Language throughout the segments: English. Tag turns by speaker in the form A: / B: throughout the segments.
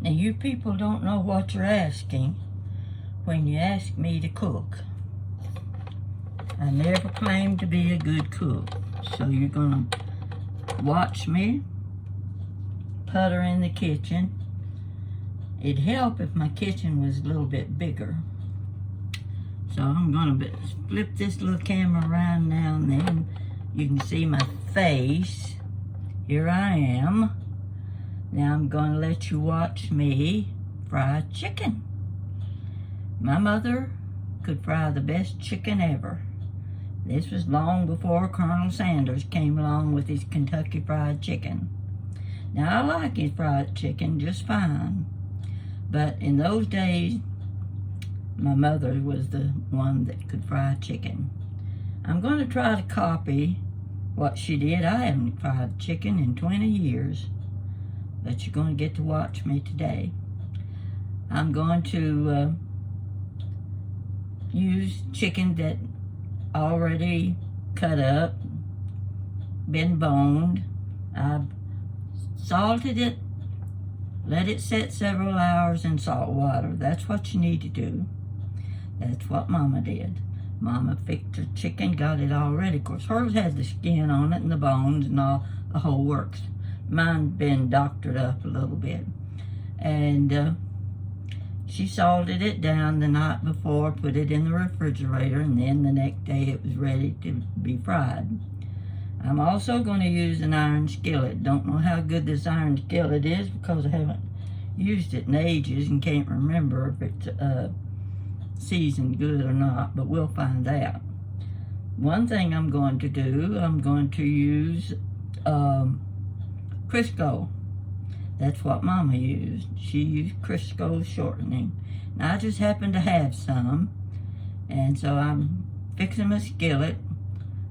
A: Now, you people don't know what you're asking when you ask me to cook. I never claimed to be a good cook. So you're gonna watch me putter in the kitchen. It'd help if my kitchen was a little bit bigger. So I'm gonna flip this little camera around now and then. You can see my face. Here I am. Now I'm gonna let you watch me fry chicken. My mother could fry the best chicken ever. This was long before Colonel Sanders came along with his Kentucky Fried Chicken. Now I like his fried chicken just fine, but in those days, my mother was the one that could fry chicken. I'm going to try to copy what she did. I haven't fried chicken in 20 years, but you're going to get to watch me today. I'm going to use chicken that already cut up, been boned. I've salted it, let it set several hours in salt water. That's what you need to do. That's what Mama did. Mama fixed her chicken, got it all ready. Of course, hers had the skin on it and the bones and all the whole works. Mine's been doctored up a little bit. And she salted it down the night before, put it in the refrigerator, and then the next day it was ready to be fried. I'm also going to use an iron skillet. Don't know how good this iron skillet is because I haven't used it in ages and can't remember if it's seasoned good or not, but we'll find out. One thing I'm going to do, I'm going to use Crisco. That's what Mama used. She used Crisco shortening. Now I just happen to have some, and so I'm fixing my skillet.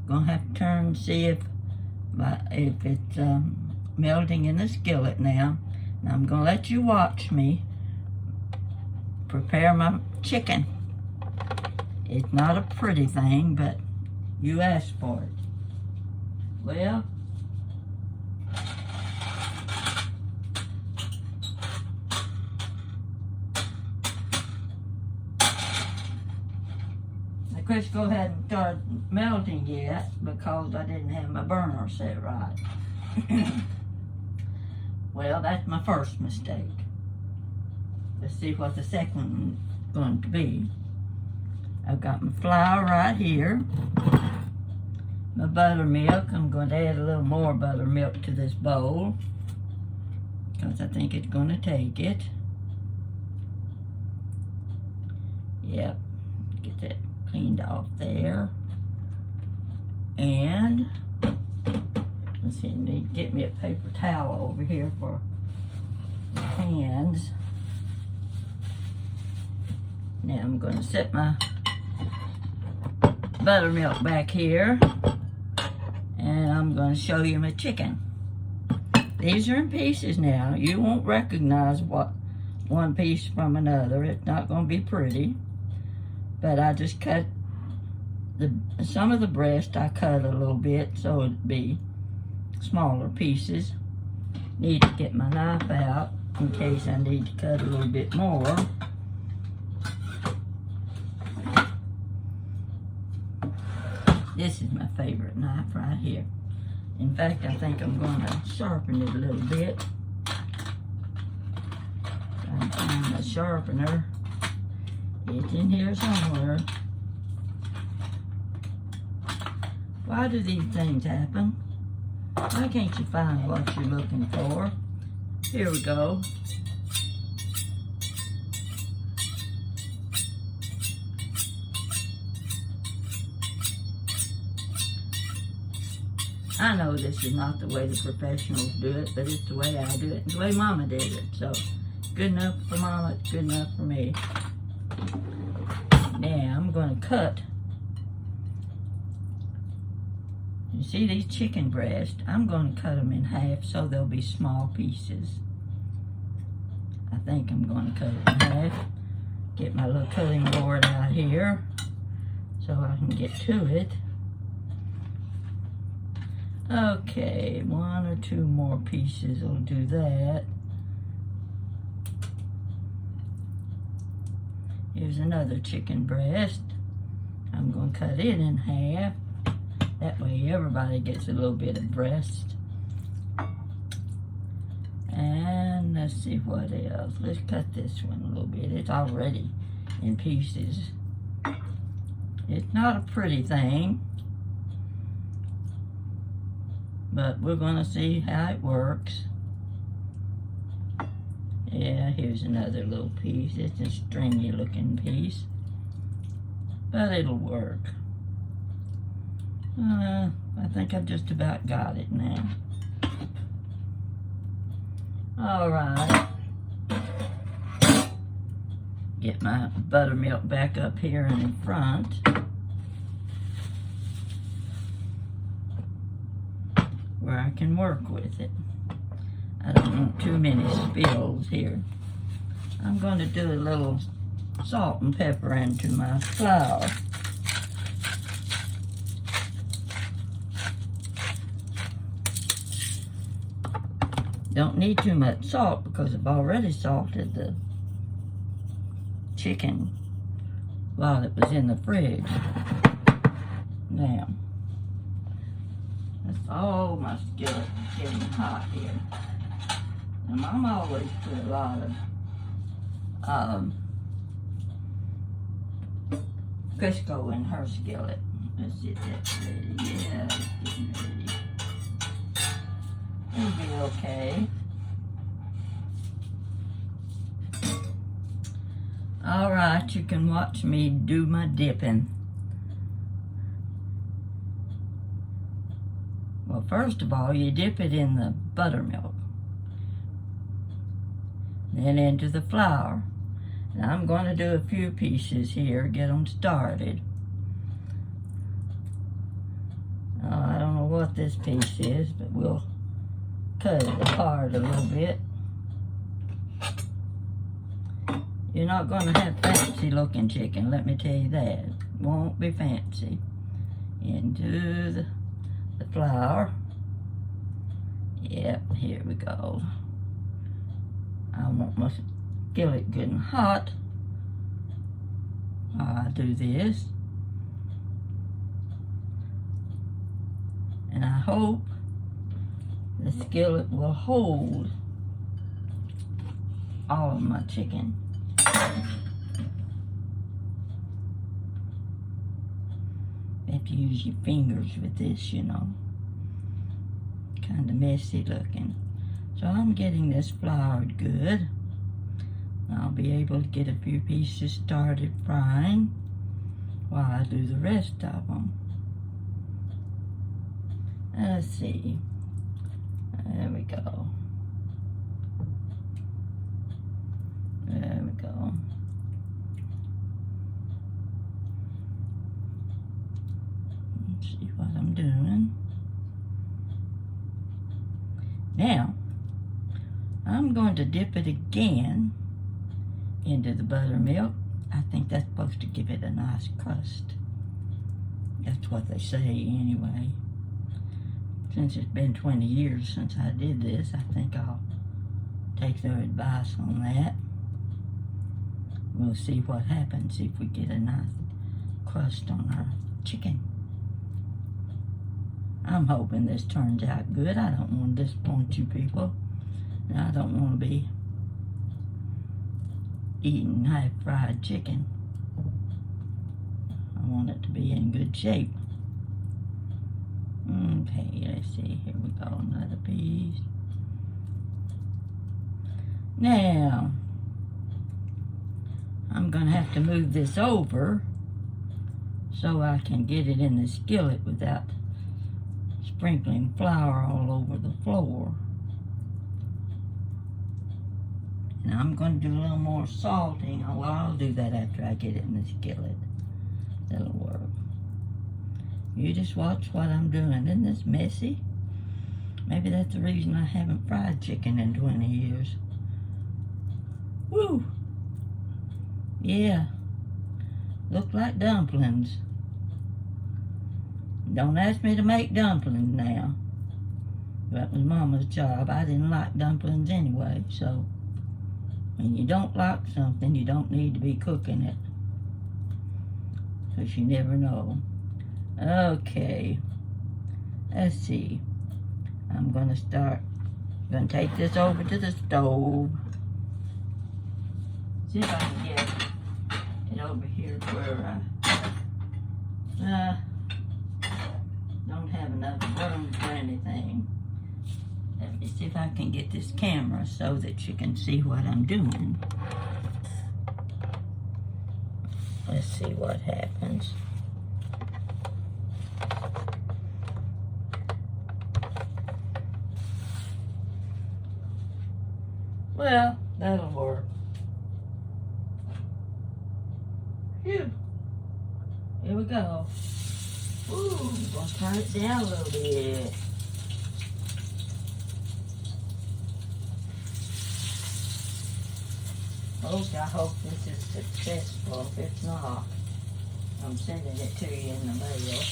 A: Gonna have to turn and see if it's melting in the skillet now. Now I'm gonna let you watch me prepare my chicken. It's not a pretty thing, but you asked for it. Well, the Crisco hadn't started melting yet because I didn't have my burner set right. Well, that's my first mistake. Let's see what the second one's going to be. I've got my flour right here. My buttermilk. I'm going to add a little more buttermilk to this bowl because I think it's going to take it. Yep. Get that cleaned off there. And let's see, I need to get me a paper towel over here for my hands. Now I'm going to set my buttermilk back here, and I'm going to show you my chicken. These are in pieces now. You won't recognize what one piece from another. It's not going to be pretty, but I just cut some of the breast. I cut a little bit so it'd be smaller pieces. Need to get my knife out in case I need to cut a little bit more. This is my favorite knife right here. In fact, I think I'm going to sharpen it a little bit. Trying to find the sharpener. It's in here somewhere. Why do these things happen? Why can't you find what you're looking for? Here we go. I know this is not the way the professionals do it, but it's the way I do it. It's the way Mama did it. So, good enough for Mama, it's good enough for me. Now, I'm going to cut. You see these chicken breasts? I'm going to cut them in half so they'll be small pieces. I think I'm going to cut it in half. Get my little cutting board out here so I can get to it. Okay, one or two more pieces will do that. Here's another chicken breast. I'm going to cut it in half. That way everybody gets a little bit of breast. And let's see what else. Let's cut this one a little bit. It's already in pieces. It's not a pretty thing, but we're going to see how it works. Yeah, here's another little piece. It's a stringy looking piece, but it'll work. I think I've just about got it now. All right. Get my buttermilk back up here in the front. Where I can work with it. I don't want too many spills here. I'm going to do a little salt and pepper into my flour. Don't need too much salt because I've already salted the chicken while it was in the fridge. Now, that's all my skillet is getting hot here. And Mom always put a lot of Crisco in her skillet. Let's get that ready. Yeah, it's getting ready. It'll be okay. All right, you can watch me do my dipping. Well, first of all, you dip it in the buttermilk. Then into the flour. Now I'm going to do a few pieces here, get them started. I don't know what this piece is, but we'll cut it apart a little bit. You're not going to have fancy looking chicken, let me tell you that. Won't be fancy. Into the flour. Yep, here we go. I want my skillet good and hot. I do this. And I hope the skillet will hold all of my chicken. You have to use your fingers with this, you know. Kind of messy looking. So I'm getting this floured good. I'll be able to get a few pieces started frying while I do the rest of them. Let's see. There we go. There we go. Let's see what I'm doing. Now, I'm going to dip it again into the buttermilk. I think that's supposed to give it a nice crust. That's what they say anyway. Since it's been 20 years since I did this, I think I'll take their advice on that. We'll see what happens if we get a nice crust on our chicken. I'm hoping this turns out good. I don't want to disappoint you people. And I don't want to be eating half-fried chicken. I want it to be in good shape. Okay, let's see. Here we go. Another piece. Now, I'm going to have to move this over so I can get it in the skillet without sprinkling flour all over the floor. And I'm going to do a little more salting. Well, I'll do that after I get it in the skillet. That'll work. You just watch what I'm doing. Isn't this messy? Maybe that's the reason I haven't fried chicken in 20 years. Woo! Yeah. Look like dumplings. Don't ask me to make dumplings now. That was Mama's job. I didn't like dumplings anyway, so When you don't like something, you don't need to be cooking it. Because you never know. Okay. Let's see. I'm going to take this over to the stove. See if I can get it over here where I don't have enough room for anything. Let me see if I can get this camera so that you can see what I'm doing. Let's see what happens. Well, that'll work. Phew. Here we go. Ooh, gonna turn it down a little bit. Folks, I hope this is successful. If it's not, I'm sending it to you in the mail.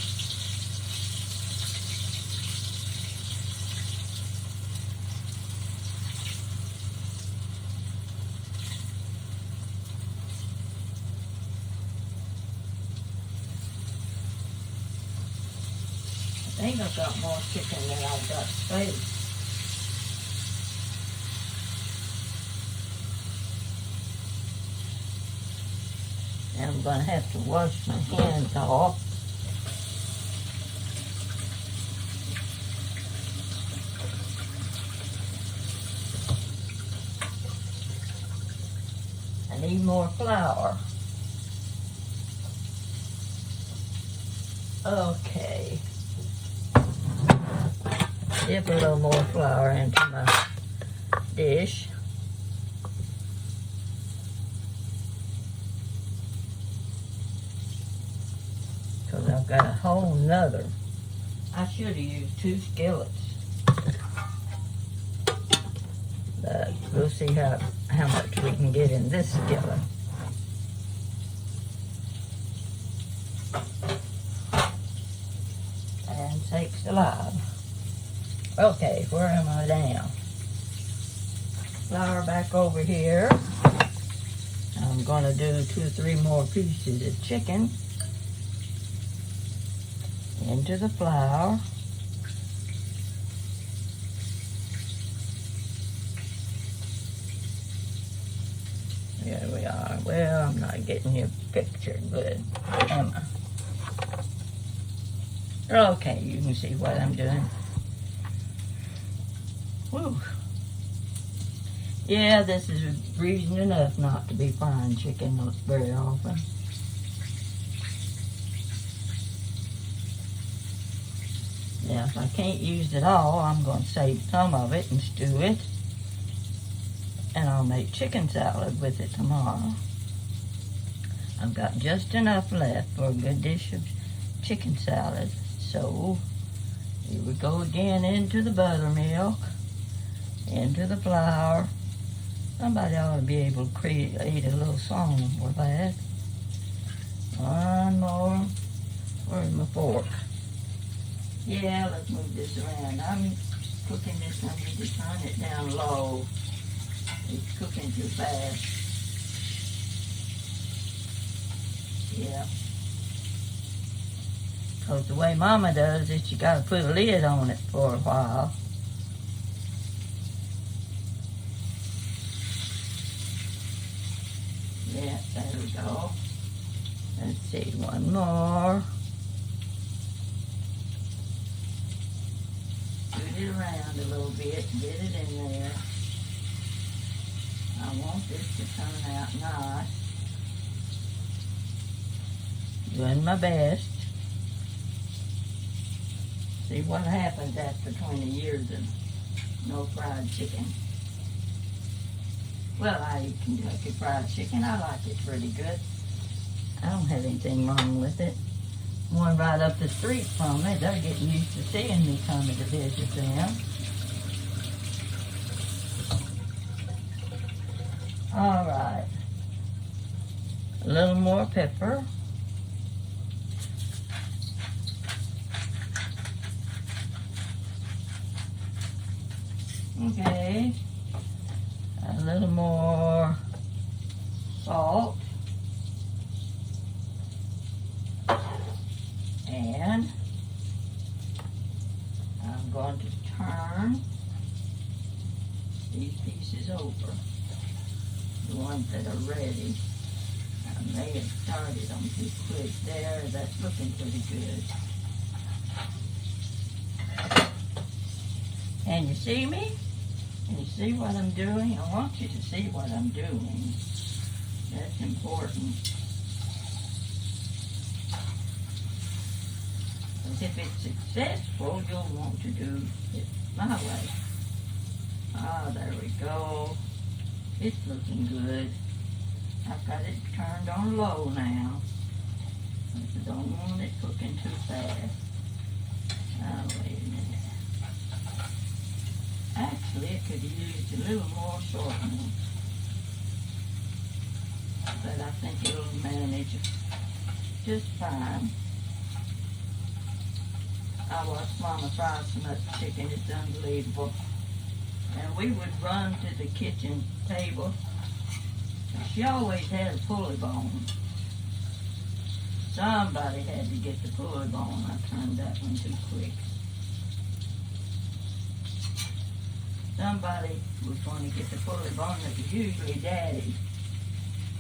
A: I think I've got more chicken than I've got space. And I'm going to have to wash my hands off. I need more flour. Okay. Dip a little more flour into my dish. Because I've got a whole nother. I should have used 2 skillets. But we'll see how much we can get in this skillet. And sakes alive. Okay, where am I now? Flour back over here. I'm going to do 2 or 3 more pieces of chicken into the flour. There we are. Well, I'm not getting your picture good, am I? Okay, you can see what I'm doing. Whew. Yeah, this is reason enough not to be frying chicken very often. Now, if I can't use it all, I'm going to save some of it and stew it. And I'll make chicken salad with it tomorrow. I've got just enough left for a good dish of chicken salad. So, here we go again into the buttermilk, into the flour. Somebody ought to be able to create a little song with that. One more. Where's my fork? Yeah, let's move this around. I'm cooking this, I need to turn it down low. It's cooking too fast. Yeah. Because the way Mama does it, you got to put a lid on it for a while. Yeah, there we go. Let's see, one more. Scoot it around a little bit, get it in there. I want this to turn out nice. Doing my best. See what happens after 20 years of no fried chicken. Well, I eat Kentucky Fried Chicken. I like it pretty good. I don't have anything wrong with it. One right up the street from me, they're getting used to seeing me coming to visit them. All right. A little more pepper. Okay. A little more salt. And I'm going to turn these pieces over, the ones that are ready. I may have started them too quick there. That's looking pretty good. Can you see me? Can you see what I'm doing? I want you to see what I'm doing. That's important. Because if it's successful, you'll want to do it my way. Ah, there we go. It's looking good. I've got it turned on low now. I don't want it cooking too fast. Oh, wait a minute. Actually, it could use a little more shortening. But I think it'll manage just fine. I watched Mama fry some of that chicken. It's unbelievable. And we would run to the kitchen table. She always had a pulley bone. Somebody had to get the pulley bone. I turned that one too quick. Somebody was going to get the pulley bone. It was usually Daddy.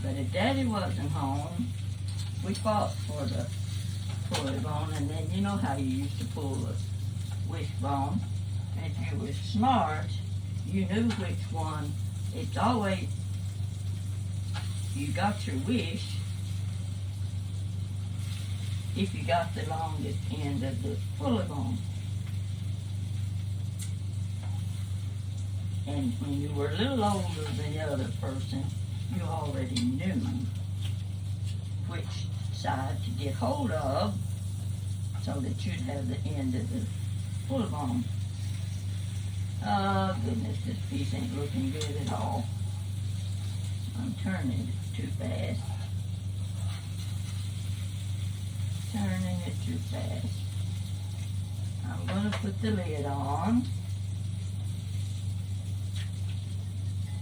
A: But if Daddy wasn't home, we fought for the pulley bone. And then you know how you used to pull the wishbone. And if you were smart, you knew which one. It's always, you got your wish if you got the longest end of the pulley bone. And when you were a little older than the other person, you already knew which side to get hold of so that you'd have the end of the pulley bone. Oh goodness, this piece ain't looking good at all. I'm turning it too fast. Turning it too fast. I'm going to put the lid on.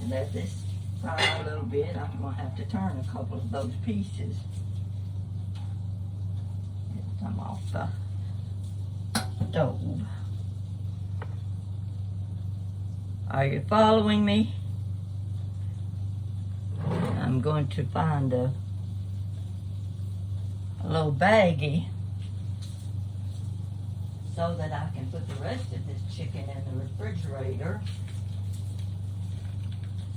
A: Let this fry a little bit. I'm going to have to turn a couple of those pieces. Get some off the stove. Are you following me? I'm going to find a little baggie so that I can put the rest of this chicken in the refrigerator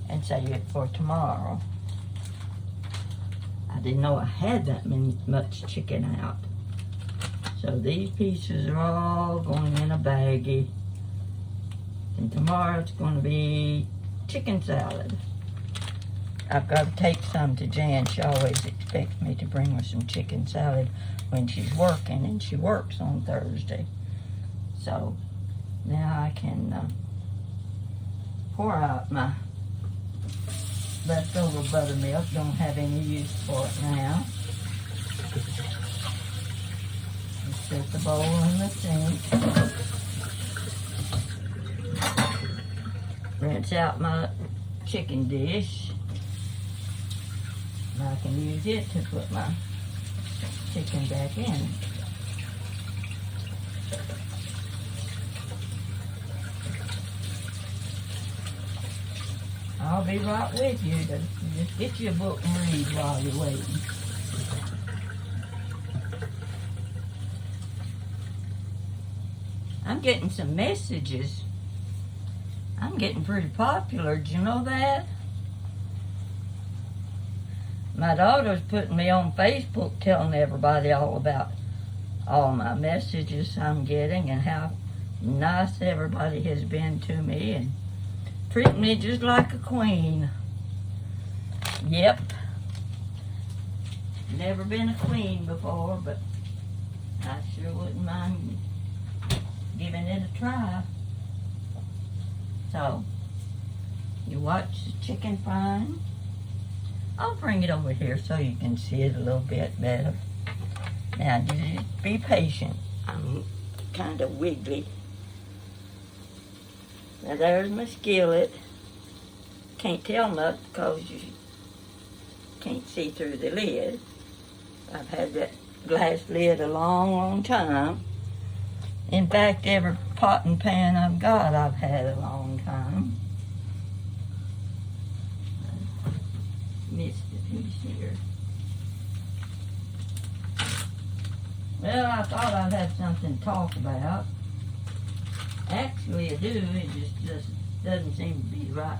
A: and save it for tomorrow. I didn't know I had that much chicken out. So these pieces are all going in a baggie. And tomorrow it's going to be chicken salad. I've got to take some to Jan. She always expects me to bring her some chicken salad when she's working, and she works on Thursday. So now I can pour out my leftover buttermilk. Don't have any use for it now. Just set the bowl in the sink. Rinse out my chicken dish. And I can use it to put my chicken back in. I'll be right with you. Just get you a book and read while you're waiting. I'm getting some messages. I'm getting pretty popular. Did you know that? My daughter's putting me on Facebook telling everybody all about all my messages I'm getting and how nice everybody has been to me and treating me just like a queen. Yep. Never been a queen before, but I sure wouldn't mind giving it a try. So, you watch the chicken frying. I'll bring it over here so you can see it a little bit better. Now, just be patient. I'm kind of wiggly. Now, there's my skillet. Can't tell much because can't see through the lid. I've had that glass lid a long, long time. In fact, every pot and pan I've got, I've had a long time. Missed a piece here. Well, I thought I'd have something to talk about. Actually, I do. It just doesn't seem to be the right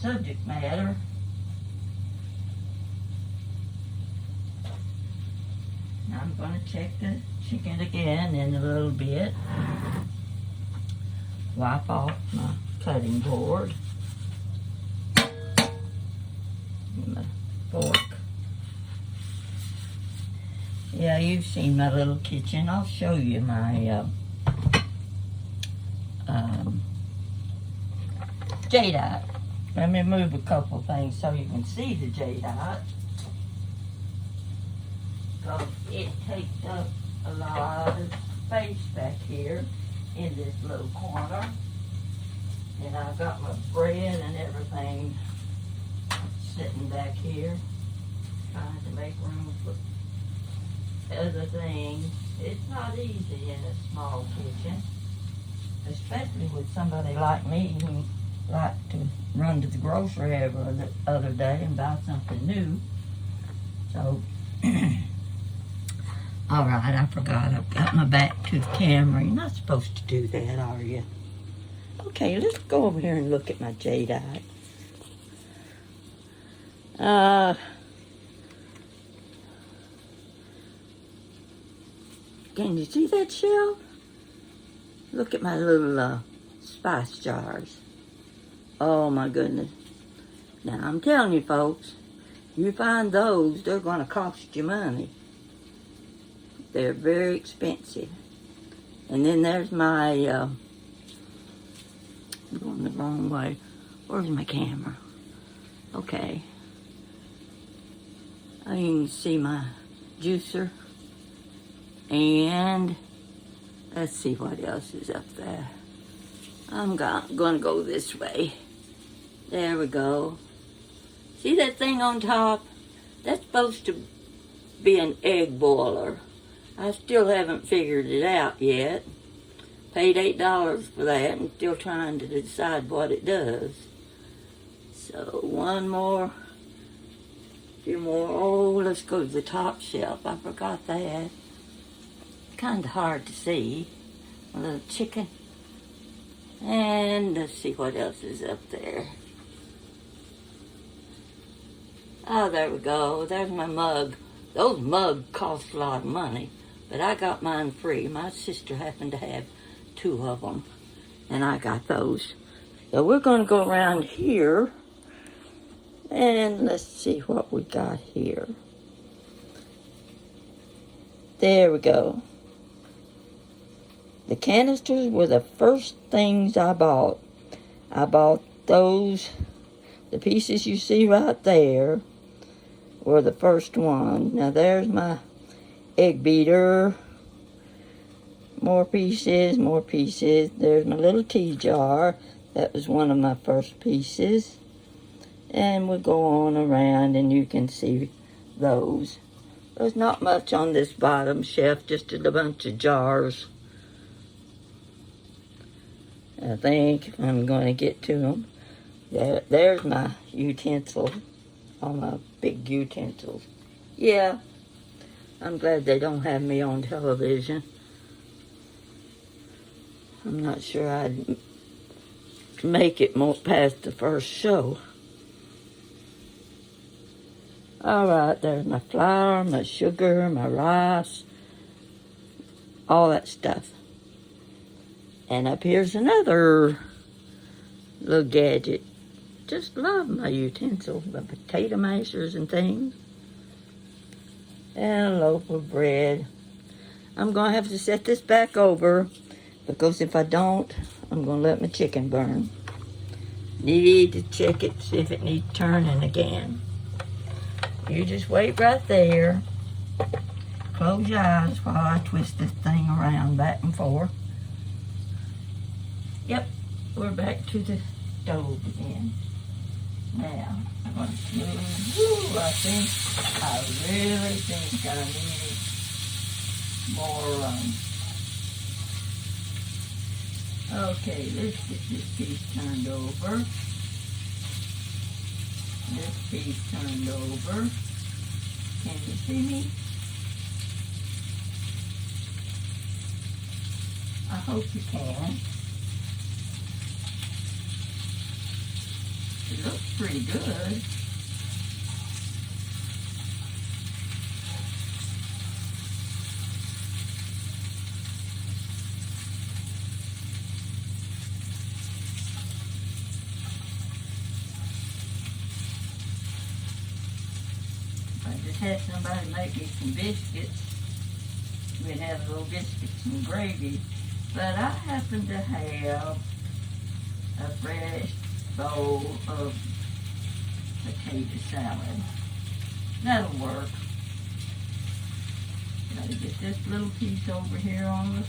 A: subject matter. I'm going to check the chicken again in a little bit. Wipe off my cutting board. And my fork. Yeah, you've seen my little kitchen. I'll show you my jadeite. Let me move a couple things so you can see the jadeite. Because it takes up a lot of space back here in this little corner. And I've got my bread and everything sitting back here, trying to make room for other things. It's not easy in a small kitchen, especially with somebody like me who like to run to the grocery every other day and buy something new. So, all right, I forgot. I've got my back to the camera. You're not supposed to do that, are you? Okay, let's go over here and look at my jadeite. Can you see that shelf? Look at my little spice jars. Oh my goodness. Now I'm telling you folks, you find those, they're going to cost you money. They're very expensive. And then there's my, I'm going the wrong way. Where's my camera? Okay. You can see my juicer. And let's see what else is up there. I'm going to go this way. There we go. See that thing on top? That's supposed to be an egg boiler. I still haven't figured it out yet. Paid $8 for that and still trying to decide what it does. So one more, few more. Oh, let's go to the top shelf. I forgot that. Kind of hard to see. A little chicken. And let's see what else is up there. Oh, there we go. There's my mug. Those mugs cost a lot of money, but I got mine free. My sister happened to have 2 of them, and I got those. So we're going to go around here, and let's see what we got here. There we go. The canisters were the first things I bought. I bought those. The pieces you see right there were the first one. Now there's my egg beater. More pieces, more pieces. There's my little tea jar. That was one of my first pieces. And we'll go on around and you can see those. There's not much on this bottom shelf, just a bunch of jars. I think I'm going to get to them. There's my utensils, all my big utensils. Yeah, I'm glad they don't have me on television. I'm not sure I'd make it more past the first show. All right, there's my flour, my sugar, my rice, all that stuff. And up here's another little gadget. Just love my utensils, my potato mashers and things. And a loaf of bread. I'm going to have to set this back over because if I don't, I'm going to let my chicken burn. Need to check it, see if it needs turning again. You just wait right there. Close your eyes while I twist this thing around back and forth. Yep, we're back to the stove again. Now, going to smooth. Woo, I really think I need more, okay, let's get this piece turned over. This piece turned over. Can you see me? I hope you can. It looks pretty good. I just had somebody make me some biscuits. We'd have little biscuits and gravy. But I happen to have a fresh bowl of potato salad. That'll work. Gotta get this little piece over here on the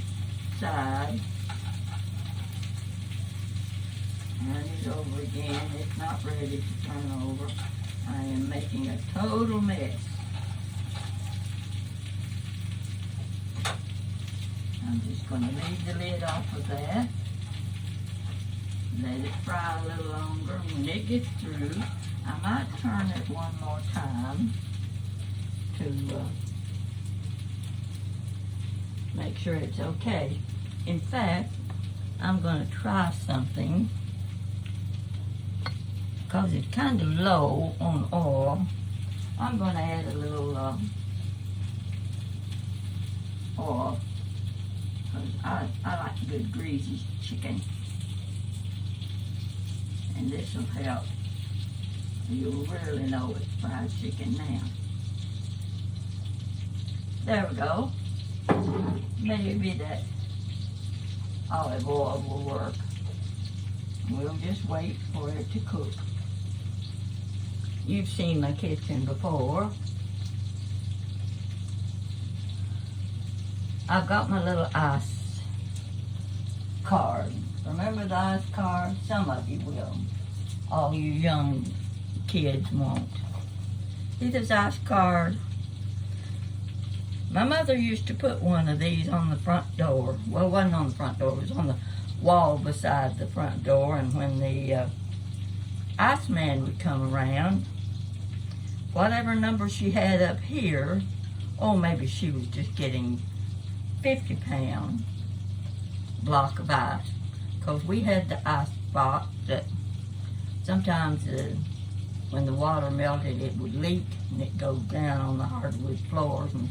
A: side. Turn it over again. It's not ready to turn over. I am making a total mess. I'm just going to leave the lid off of that. Let it fry a little longer. When it gets through, I might turn it one more time to make sure it's okay. In fact, I'm going to try something because it's kind of low on oil. I'm going to add a little oil. I like good greasy chicken, and this will help. You'll really know it's fried chicken now. There we go. Maybe that olive oil will work. We'll just wait for it to cook. You've seen my kitchen before. I've got my little ice card. Remember the ice card? Some of you will. All you young kids won't. See this ice card? My mother used to put one of these on the front door. Well, it wasn't on the front door. It was on the wall beside the front door. And when the iceman would come around, whatever number she had up here, or maybe she was just getting 50-pound block of ice, because we had the ice box that sometimes when the water melted it would leak and it goes down on the hardwood floors, and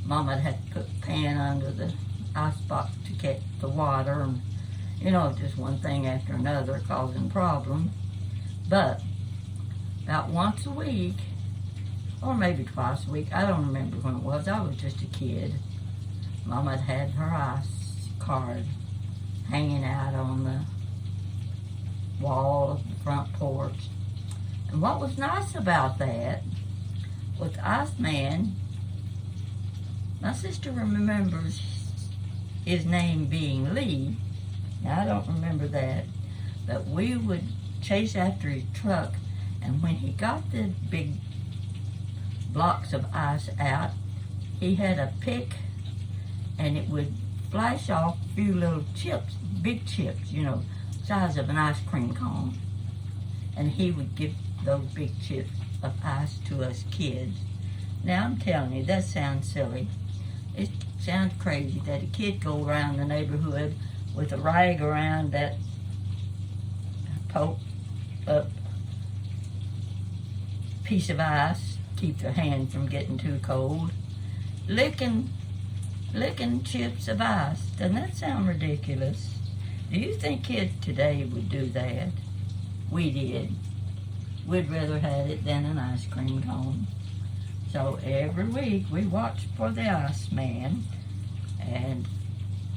A: Mama had to put a pan under the ice box to catch the water, and you know, just one thing after another causing problems. But about once a week, or maybe twice a week, I don't remember when it was, I was just a kid, Mama had her ice card hanging out on the wall of the front porch. And what was nice about that was the Iceman, my sister remembers his name being Lee. Now I don't remember that, but we would chase after his truck, and when he got the big blocks of ice out, he had a pick, and it would flash off a few little chips, big chips, you know, size of an ice cream cone. And he would give those big chips of ice to us kids. Now I'm telling you, that sounds silly. It sounds crazy that a kid go around the neighborhood with a rag around that poked up piece of ice, keep their hand from getting too cold, licking chips of ice. Doesn't that sound ridiculous? Do you think kids today would do that? We did. We'd rather have it than an ice cream cone. So every week we watched for the Iceman, and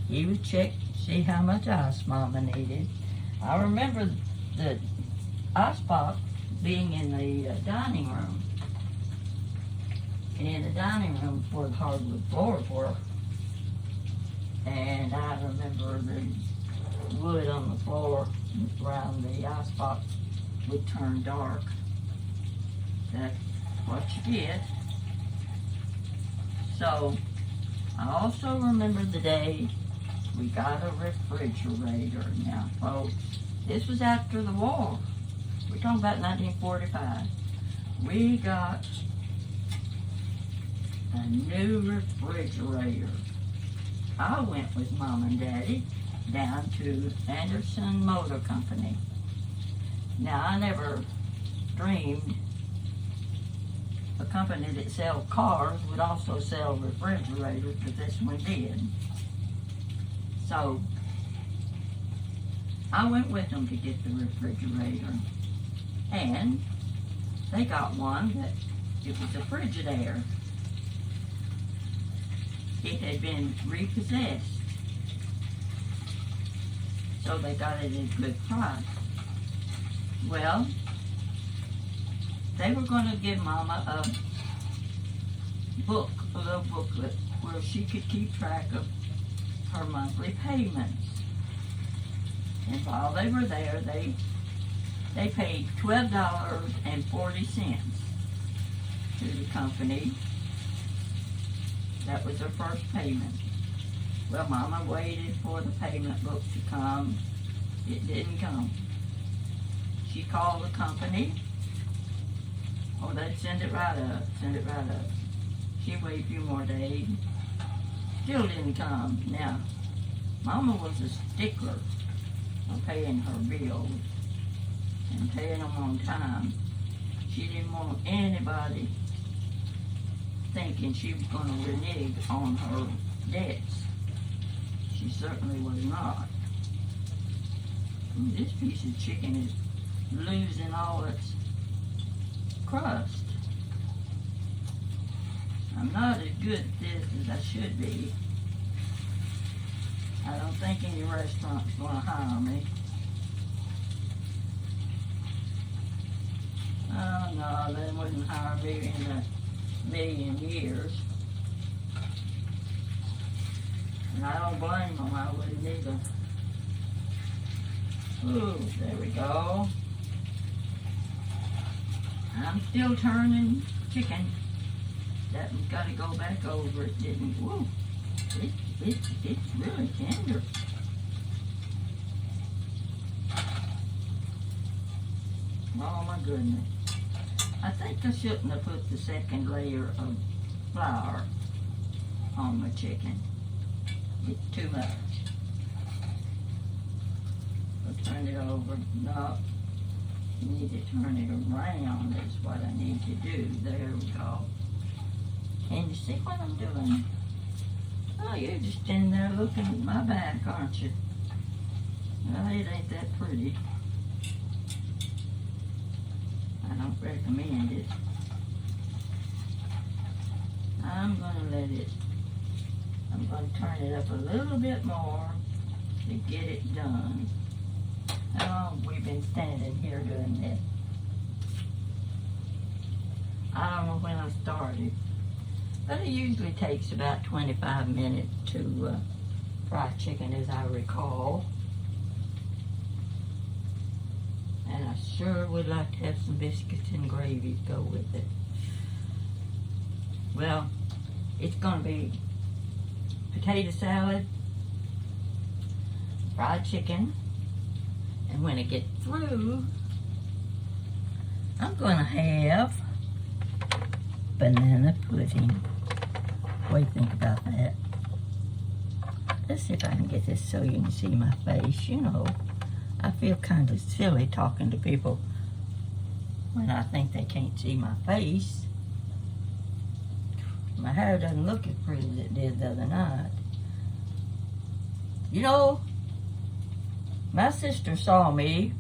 A: he would check to see how much ice Mama needed. I remember the ice box being in the dining room. In the dining room where the hardwood floors were. And I remember the wood on the floor around the icebox would turn dark. That's what you get. So, I also remember the day we got a refrigerator. Now, folks, this was after the war. We're talking about 1945. We got a new refrigerator. I went with Mom and Daddy down to Anderson Motor Company. Now, I never dreamed a company that sells cars would also sell refrigerators, but this one did. So, I went with them to get the refrigerator. And they got one that it was a Frigidaire. It had been repossessed. So they got it at a good price. Well, they were going to give Mama a little booklet, where she could keep track of her monthly payments. And while they were there, they paid $12.40 to the company. That was their first payment. Well, Mama waited for the payment book to come. It didn't come. She called the company. Oh, they'd send it right up. She waited a few more days. Still didn't come. Now, Mama was a stickler on paying her bills and paying them on time. She didn't want anybody thinking she was going to renege on her debts. She certainly was not. And this piece of chicken is losing all its crust. I'm not as good at this as I should be. I don't think any restaurant's going to hire me. Oh no, they wouldn't hire me in a million years. And I don't blame them, I wouldn't either. Ooh, there we go. I'm still turning chicken. That one's got to go back over. It didn't. Whoa, it's really tender. Oh my goodness. I think I shouldn't have put the second layer of flour on my chicken. It's too much. I'll turn it over. No, you need to turn it around is what I need to do. There we go. Can you see what I'm doing? Oh, you're just standing there looking at my back, aren't you? Well, it ain't that pretty. I don't recommend it. I'm going to turn it up a little bit more to get it done. Oh, we've been standing here doing this. I don't know when I started, but it usually takes about 25 minutes to fry chicken, as I recall. And I sure would like to have some biscuits and gravy to go with it. Well, it's going to be potato salad, fried chicken, and when I get through, I'm going to have banana pudding. What do you think about that? Let's see if I can get this so you can see my face. You know, I feel kind of silly talking to people when I think they can't see my face. My hair doesn't look as pretty as it did the other night. You know, my sister saw me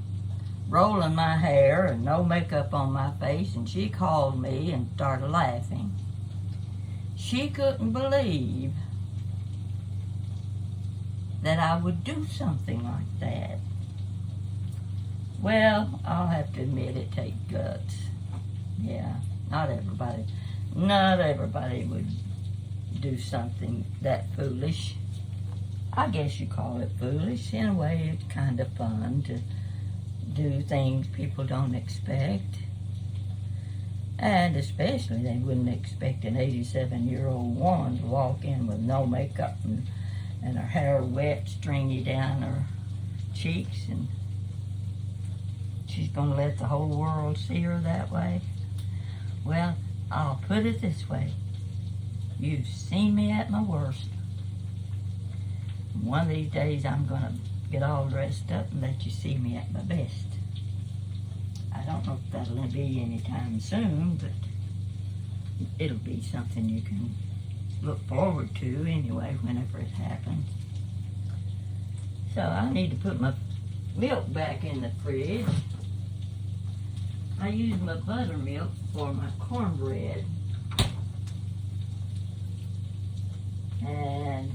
A: rolling my hair and no makeup on my face, and she called me and started laughing. She couldn't believe that I would do something like that. Well, I'll have to admit it takes guts. Yeah, not everybody would do something that foolish. I guess you call it foolish. In a way, it's kind of fun to do things people don't expect. And especially they wouldn't expect an 87-year-old woman to walk in with no makeup and her hair wet, stringy down her cheeks, and she's going to let the whole world see her that way. Well, I'll put it this way. You've seen me at my worst. One of these days I'm going to get all dressed up and let you see me at my best. I don't know if that'll be anytime soon, but it'll be something you can look forward to anyway, whenever it happens. So I need to put my milk back in the fridge. I use my buttermilk for my cornbread. And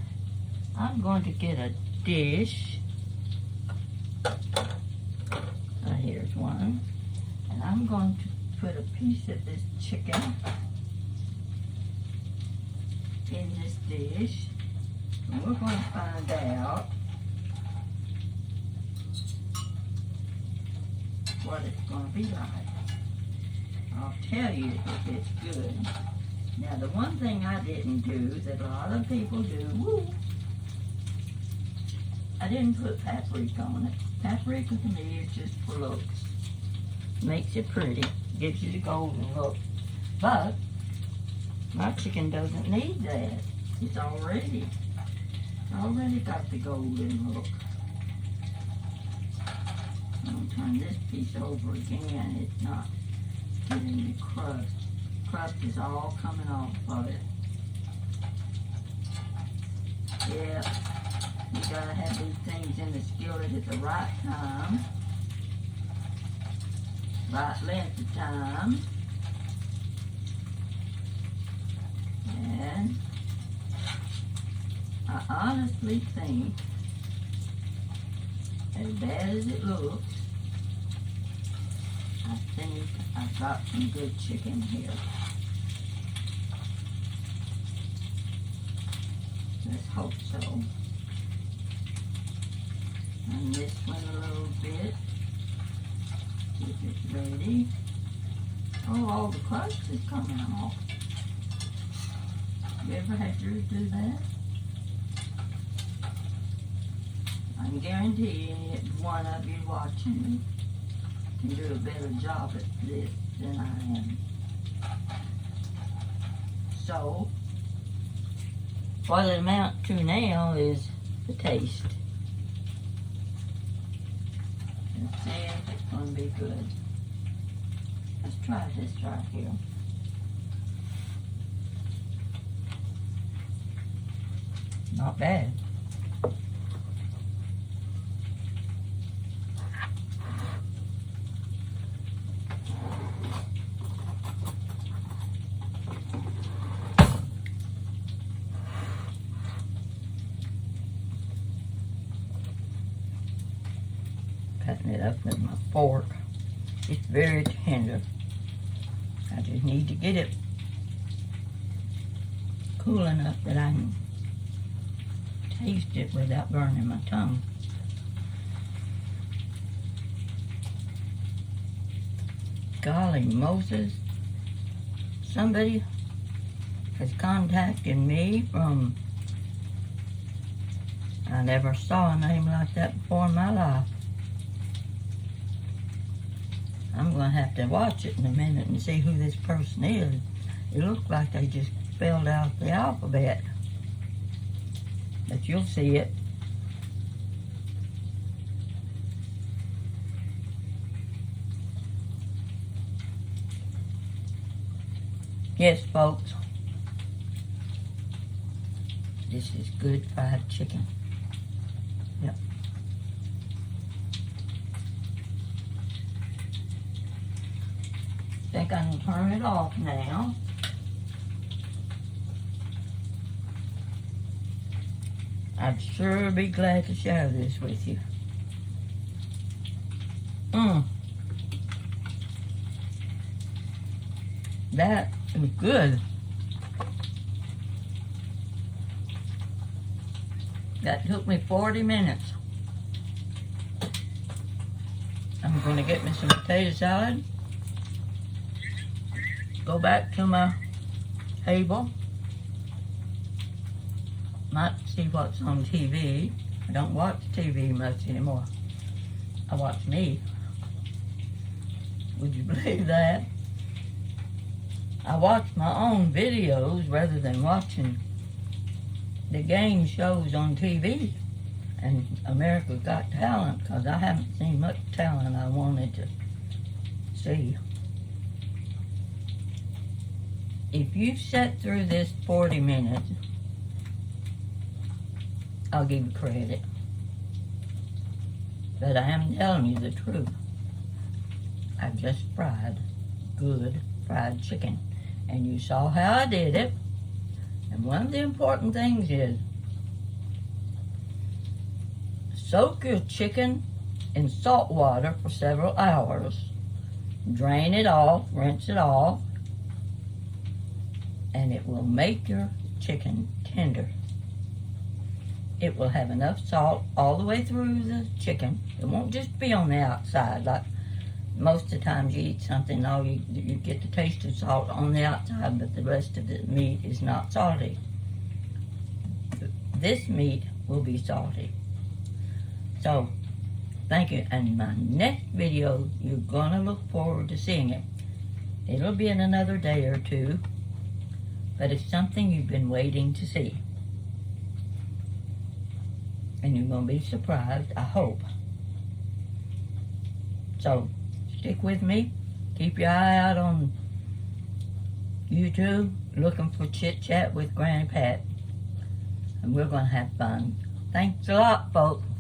A: I'm going to get a dish. Here's one. And I'm going to put a piece of this chicken in this dish. And we're going to find out what it's going to be like. I'll tell you if it's good. Now, the one thing I didn't do that a lot of people do, I didn't put paprika on it. Paprika to me is just for looks. Makes it pretty, gives you the golden look. But my chicken doesn't need that. It's already got the golden look. I'm going to turn this piece over again. It's not getting the crust. Crust is all coming off of it. Yeah, you gotta have these things in the skillet at the right time, right length of time, and I honestly think, as bad as it looks, I think I've got some good chicken here. Let's hope so. And this one a little bit. See if it's ready. Oh, all the crust is coming off. You ever had yours do that? I can guarantee you one of you watching me can do a better job at this than I am. So, what it amounts to now is the taste. Let's see if it's going to be good. Let's try this right here. Not bad. Cutting it up with my fork. It's very tender. I just need to get it cool enough that I can taste it without burning my tongue. Golly Moses, somebody has contacted me from, I never saw a name like that before in my life. I'm going to have to watch it in a minute and see who this person is. It looks like they just spelled out the alphabet. But you'll see it. Yes, folks. This is good fried chicken. Yep. I think I can turn it off now. I'd sure be glad to share this with you. That is good. That took me 40 minutes. I'm going to get me some potato salad. go back to my table. Might see what's on TV. I don't watch TV much anymore. I watch me. Would you believe that? I watch my own videos rather than watching the game shows on TV and America's Got Talent, because I haven't seen much talent I wanted to see. If you sat through this 40 minutes, I'll give you credit. But I am telling you the truth. I just fried good fried chicken. And you saw how I did it. And one of the important things is soak your chicken in salt water for several hours. Drain it off, rinse it off, and it will make your chicken tender. It will have enough salt all the way through the chicken. It won't just be on the outside like most of the times you eat something, you get the taste of salt on the outside, but the rest of the meat is not salty. This meat will be salty. So, thank you. And my next video, you're gonna look forward to seeing it. It'll be in another day or two, but it's something you've been waiting to see. And you're gonna be surprised, I hope. So, stick with me. Keep your eye out on YouTube, looking for Chit Chat with Granny Pat. And we're going to have fun. Thanks a lot, folks.